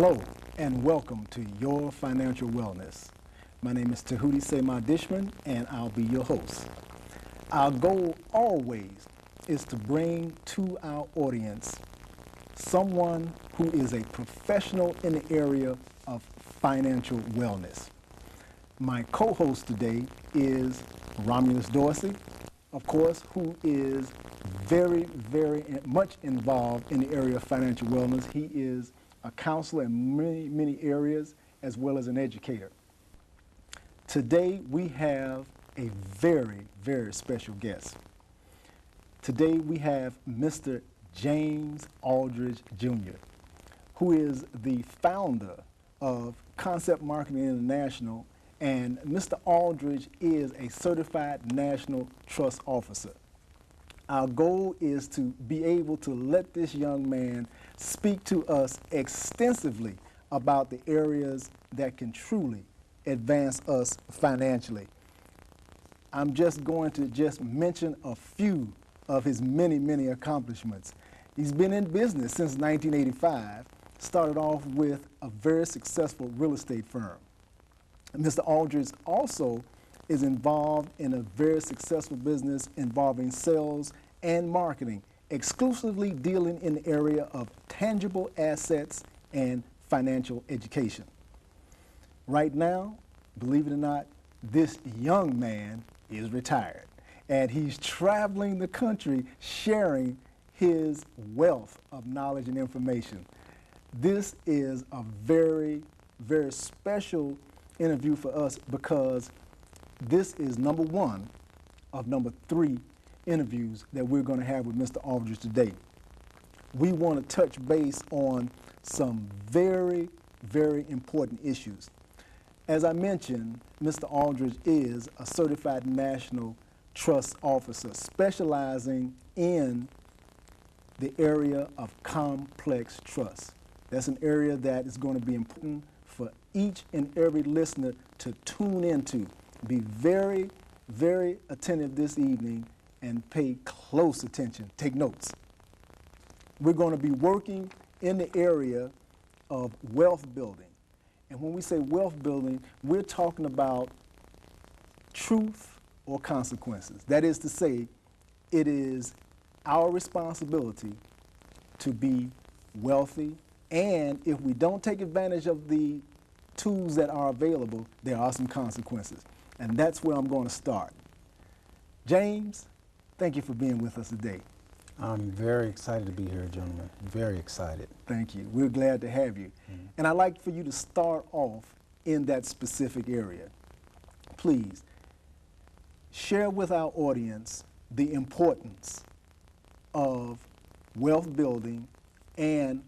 Hello and welcome to Your Financial Wellness. My name is Tahuti Sema Dishman and I'll be your host. Our goal always is to bring to our audience someone who is a professional in the area of financial wellness. My co-host today is Romulus Dorsey, of course, who is very much involved in the area of financial wellness. He is a counselor in many areas, as well as an educator. Today, we have a very special guest. Today, we have Mr. James Aldridge Jr., who is the founder of Concept Marketing International, and Mr. Aldridge is a certified national trust officer. Our goal is to be able to let this young man speak to us extensively about the areas that can truly advance us financially. I'm just going to mention a few of his many accomplishments. He's been in business since 1985, started off with a very successful real estate firm. Mr. Aldridge also is involved in a very successful business involving sales and marketing, exclusively dealing in the area of tangible assets and financial education. Right now, believe it or not, this young man is retired, and he's traveling the country sharing his wealth of knowledge and information. This is a very special interview for us because this is number one of number 3 interviews that we're going to have with Mr. Aldridge today. We want to touch base on some very important issues. As I mentioned, Mr. Aldridge is a certified national trust officer specializing in the area of complex trust. That's an area that is going to be important for each and every listener to tune into. Be very attentive this evening and pay close attention. Take notes. We're going to be working in the area of wealth building. And when we say wealth building, we're talking about truth or consequences. That is to say, it is our responsibility to be wealthy, and if we don't take advantage of the tools that are available, there are some consequences. And that's where I'm going to start. James, thank you for being with us today. I'm very excited to be here, gentlemen. Very excited. Thank you. We're glad to have you. And I'd like for you to start off in that specific area. Please share with our audience the importance of wealth building and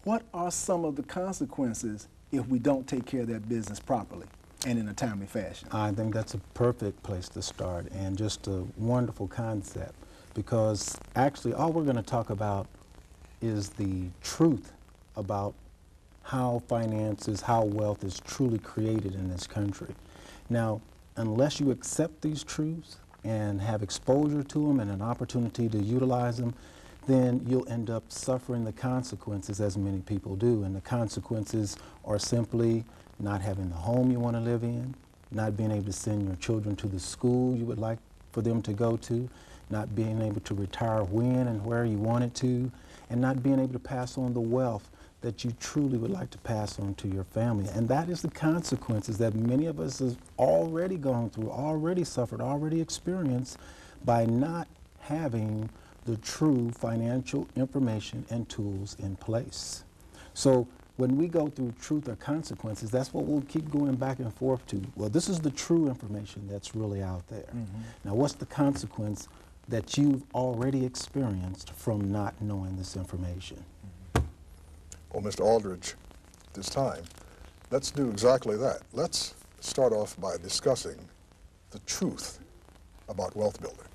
what are some of the consequences if we don't take care of that business properly and in a timely fashion. I think that's a perfect place to start, and just a wonderful concept, because actually all we're going to talk about is the truth about how finances, how wealth is truly created in this country. Now, unless you accept these truths and have exposure to them and an opportunity to utilize them, then you'll end up suffering the consequences, as many people do. And the consequences are simply not having the home you want to live in, not being able to send your children to the school you would like for them to go to, not being able to retire when and where you wanted to, and not being able to pass on the wealth that you truly would like to pass on to your family. And that is the consequences that many of us have already gone through, already suffered, already experienced by not having the true financial information and tools in place. So when we go through truth or consequences, that's what we'll keep going back and forth to. Well, this is the true information that's really out there. Now, what's the consequence that you've already experienced from not knowing this information? Well, Mr. Aldridge, this time, let's do exactly that. Let's start off by discussing the truth about wealth building.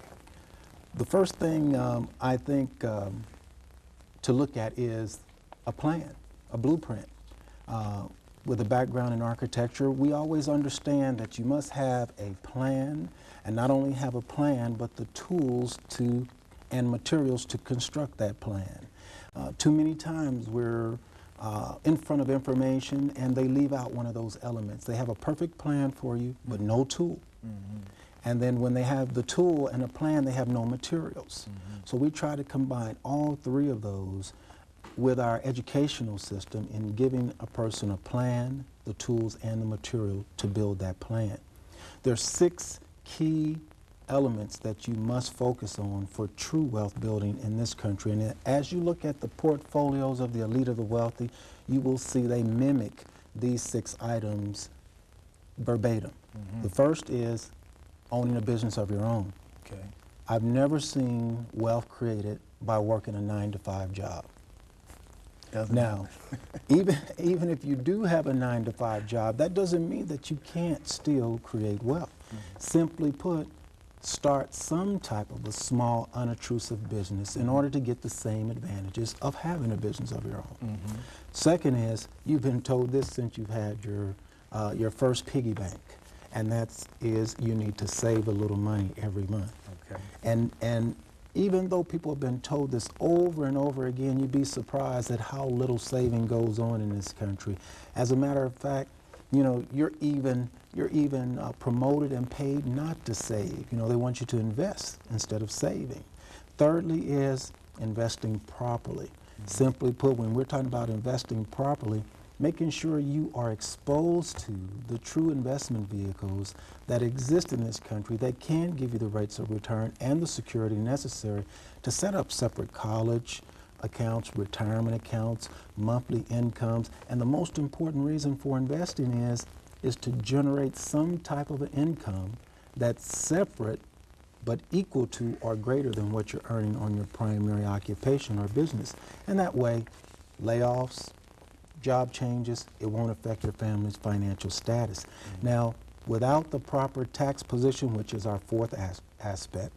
The first thing I think to look at is a plan, a blueprint. With a background in architecture, we always understand that you must have a plan, and not only have a plan, but the tools and materials to construct that plan. Too many times we're in front of information and they leave out one of those elements. They have a perfect plan for you, but no tool. And then when they have the tool and a plan, they have no materials. So we try to combine all three of those with our educational system in giving a person a plan, the tools, and the material to build that plan. There's 6 key elements that you must focus on for true wealth building in this country. And as you look at the portfolios of the elite of the wealthy, you will see they mimic these 6 items verbatim. The first is owning a business of your own. Okay. I've never seen wealth created by working a 9-to-5 job. Now, even if you do have a 9-to-5 job, that doesn't mean that you can't still create wealth. Simply put, start some type of a small, unobtrusive business in order to get the same advantages of having a business of your own. Second is, you've been told this since you've had your first piggy bank, and that is you need to save a little money every month. Okay. And even though people have been told this over and over again, you'd be surprised at how little saving goes on in this country. As a matter of fact, you know, you're even promoted and paid not to save. You know, they want you to invest instead of saving. Thirdly is investing properly. Simply put, when we're talking about investing properly, making sure you are exposed to the true investment vehicles that exist in this country that can give you the rates of return and the security necessary to set up separate college accounts, retirement accounts, monthly incomes, and the most important reason for investing is to generate some type of an income that's separate but equal to or greater than what you're earning on your primary occupation or business. And that way, layoffs, job changes, it won't affect your family's financial status. Now, without the proper tax position, which is our fourth aspect,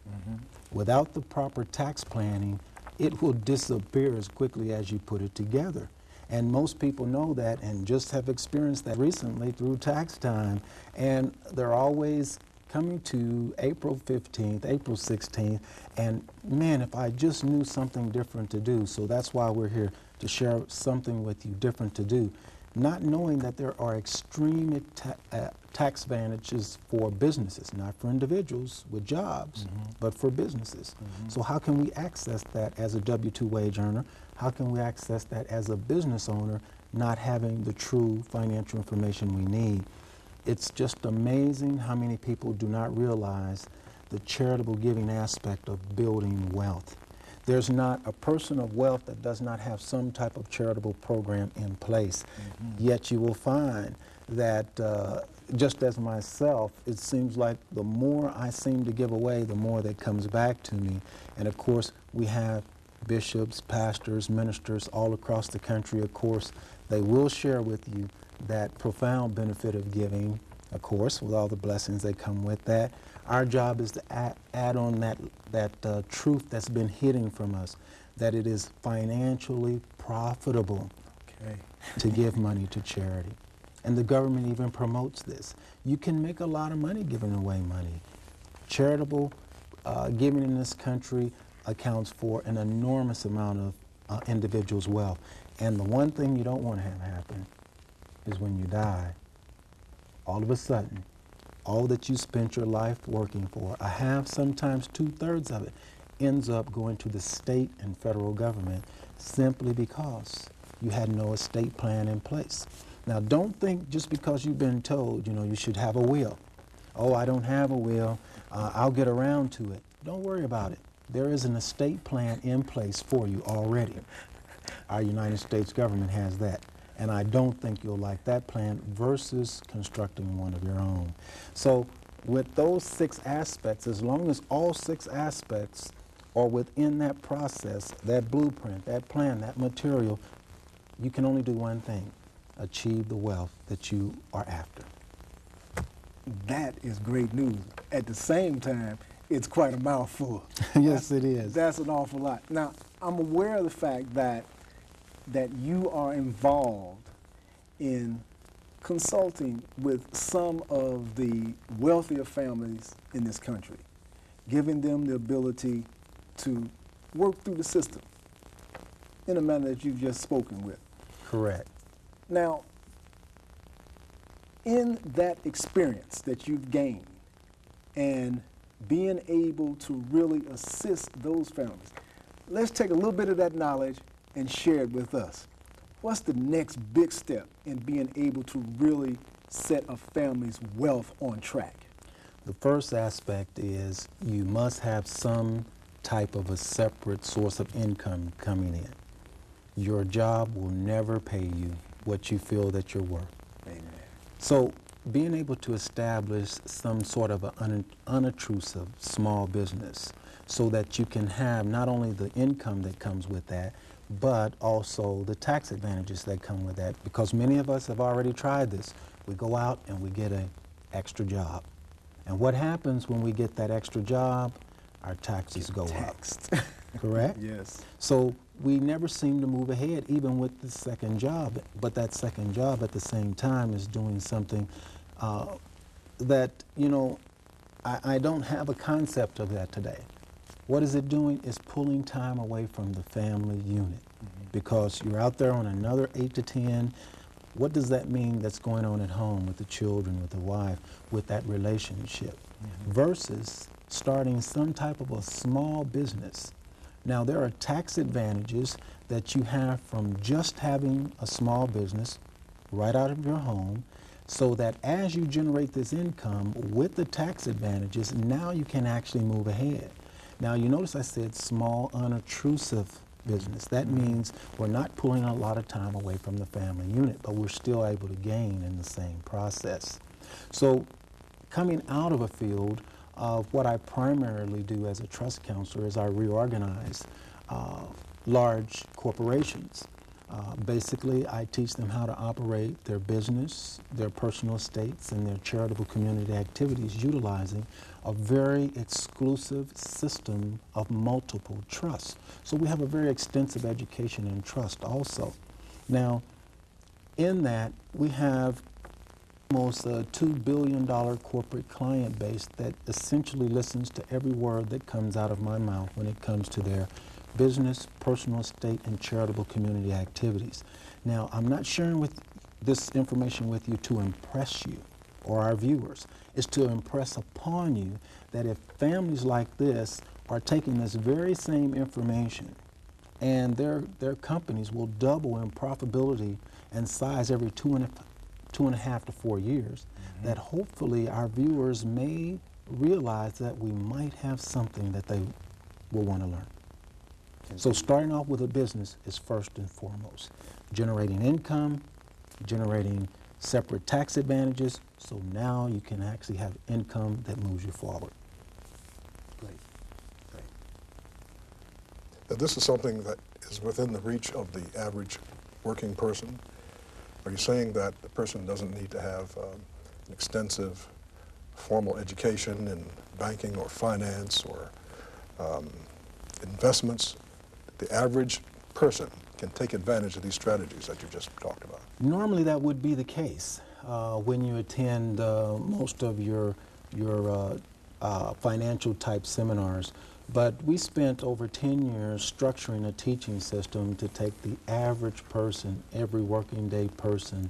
without the proper tax planning, it will disappear as quickly as you put it together. And most people know that and just have experienced that recently through tax time. And they're always coming to April 15th, April 16th, and man, if I just knew something different to do. So that's why we're here, to share something with you different to do. Not knowing that there are extreme tax advantages for businesses, not for individuals with jobs, but for businesses. So how can we access that as a W-2 wage earner? How can we access that as a business owner, not having the true financial information we need? It's just amazing how many people do not realize the charitable giving aspect of building wealth. There's not a person of wealth that does not have some type of charitable program in place. Yet you will find that just as myself, it seems like the more I seem to give away, the more that comes back to me. And of course, we have bishops, pastors, ministers all across the country. Of course, they will share with you that profound benefit of giving, of course, with all the blessings that come with that. Our job is to add on that truth that's been hidden from us, that it is financially profitable to give money to charity. And the government even promotes this. You can make a lot of money giving away money. Charitable giving in this country accounts for an enormous amount of individuals' wealth. And the one thing you don't want to have happen is when you die, all of a sudden, all that you spent your life working for, a half, sometimes 2/3 of it, ends up going to the state and federal government simply because you had no estate plan in place. Now, don't think just because you've been told, you know, you should have a will. Oh, I don't have a will, I'll get around to it. Don't worry about it. There is an estate plan in place for you already. Our United States government has that. And I don't think you'll like that plan versus constructing one of your own. So with those 6 aspects, as long as all 6 aspects are within that process, that blueprint, that plan, that material, you can only do one thing: achieve the wealth that you are after. That is great news. At the same time, it's quite a mouthful. Yes, it is. That's an awful lot. Now, I'm aware of the fact that you are involved in consulting with some of the wealthier families in this country, giving them the ability to work through the system in a manner that you've just spoken with. Correct. Now, in that experience that you've gained and being able to really assist those families, let's take a little bit of that knowledge and share it with us. What's the next big step in being able to really set a family's wealth on track? The first aspect is you must have some type of a separate source of income coming in. Your job will never pay you what you feel that you're worth. Amen. So being able to establish some sort of an unobtrusive small business so that you can have not only the income that comes with that, but also the tax advantages that come with that, because many of us have already tried this. We go out and we get an extra job. And what happens when we get that extra job? Our taxes go Taxed. up. Correct? Yes. So we never seem to move ahead even with the second job, but that second job at the same time is doing something that, you know, I don't have a concept of that today. What is it doing? It's pulling time away from the family unit, because you're out there on another 8 to 10. What does that mean that's going on at home with the children, with the wife, with that relationship, versus starting some type of a small business? Now, there are tax advantages that you have from just having a small business right out of your home, so that as you generate this income with the tax advantages, now you can actually move ahead. Now, you notice I said small, unobtrusive business. That means we're not pulling a lot of time away from the family unit, but we're still able to gain in the same process. So coming out of a field of what I primarily do as a trust counselor is I reorganize large corporations. Basically, I teach them how to operate their business, their personal estates, and their charitable community activities utilizing a very exclusive system of multiple trusts. So we have a very extensive education in trust also. Now, in that, we have almost a $2 billion corporate client base that essentially listens to every word that comes out of my mouth when it comes to their business, personal estate, and charitable community activities. Now, I'm not sharing this information with you to impress you or our viewers. It's to impress upon you that if families like this are taking this very same information, and their companies will double in profitability and size every two and a half to 4 years, that hopefully our viewers may realize that we might have something that they will want to learn. So starting off with a business is first and foremost. Generating income, generating separate tax advantages, so now you can actually have income that moves you forward. Great. Great. Now, this is something that is within the reach of the average working person. Are you saying that the person doesn't need to have an extensive formal education in banking or finance or investments? The average person can take advantage of these strategies that you just talked about. Normally that would be the case when you attend most of your financial type seminars. But we spent over 10 years structuring a teaching system to take the average person, every working day person,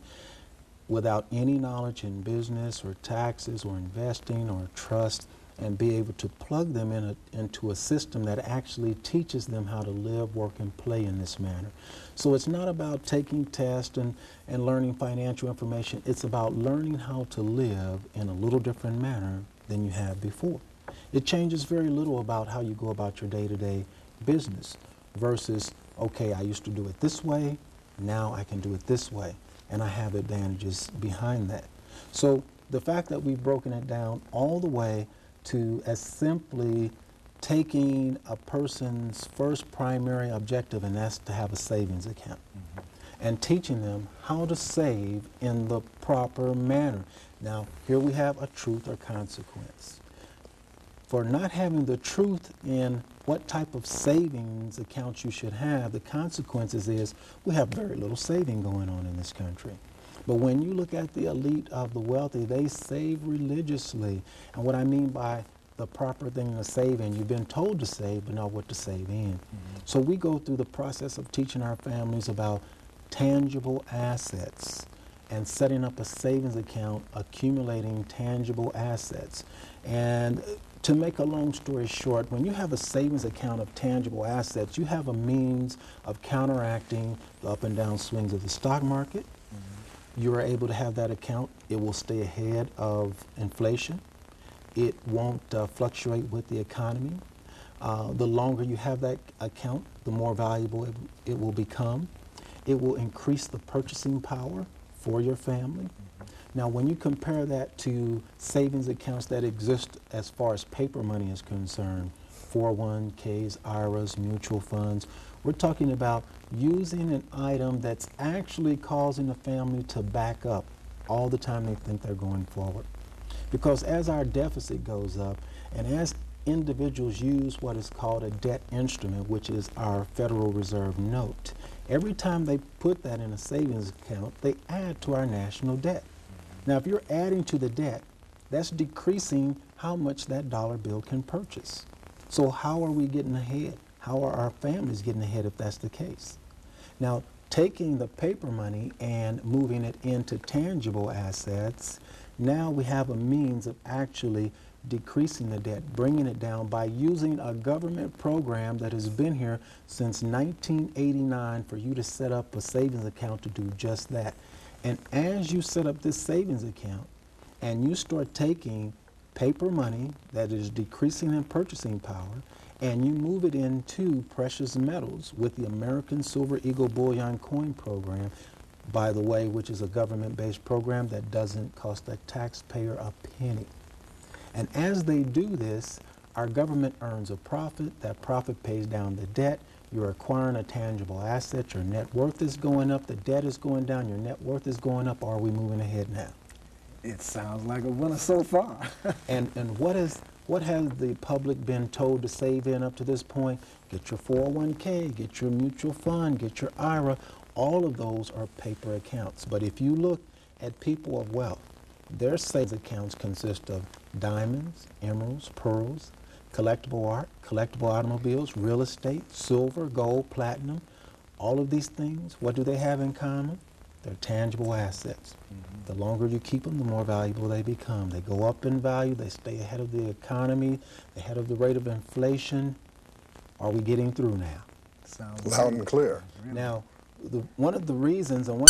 without any knowledge in business or taxes or investing or trust, and be able to plug them into a system that actually teaches them how to live, work, and play in this manner. So it's not about taking tests and learning financial information. It's about learning how to live in a little different manner than you have before. It changes very little about how you go about your day-to-day business versus, okay, I used to do it this way, now I can do it this way, and I have advantages behind that. So the fact that we've broken it down all the way to as simply taking a person's first primary objective, and that's to have a savings account, and teaching them how to save in the proper manner. Now, here we have a truth or consequence. For not having the truth in what type of savings accounts you should have, the consequences is we have very little saving going on in this country. But when you look at the elite of the wealthy, they save religiously. And what I mean by the proper thing to save in, you've been told to save, but not what to save in. So we go through the process of teaching our families about tangible assets and setting up a savings account, accumulating tangible assets. And to make a long story short, when you have a savings account of tangible assets, you have a means of counteracting the up and down swings of the stock market. You are able to have that account. It will stay ahead of inflation. It won't fluctuate with the economy. The longer you have that account, the more valuable it will become. It will increase the purchasing power for your family. Now, when you compare that to savings accounts that exist as far as paper money is concerned, 401ks, IRAs, mutual funds, we're talking about using an item that's actually causing the family to back up all the time they think they're going forward. Because as our deficit goes up, and as individuals use what is called a debt instrument, which is our Federal Reserve note, every time they put that in a savings account, they add to our national debt. Now, if you're adding to the debt, that's decreasing how much that dollar bill can purchase. So how are we getting ahead? How are our families getting ahead if that's the case? Now, taking the paper money and moving it into tangible assets, now we have a means of actually decreasing the debt, bringing it down by using a government program that has been here since 1989 for you to set up a savings account to do just that. And as you set up this savings account and you start taking paper money that is decreasing in purchasing power and you move it into precious metals with the American Silver Eagle Bullion Coin Program, by the way, which is a government-based program that doesn't cost the taxpayer a penny. And as they do this, our government earns a profit. That profit pays down the debt. You're acquiring a tangible asset. Your net worth is going up. The debt is going down. Your net worth is going up. Are we moving ahead now? It sounds like a winner so far. And what has the public been told to save in up to this point? Get your 401k, get your mutual fund, get your IRA. All of those are paper accounts. But if you look at people of wealth, their savings accounts consist of diamonds, emeralds, pearls, collectible art, collectible automobiles, real estate, silver, gold, platinum. All of these things, what do they have in common? They're tangible assets. The longer you keep them, the more valuable they become. They go up in value. They stay ahead of the economy, ahead of the rate of inflation. Are we getting through now? Sounds Loud and clear. really. Now, one of the reasons, and one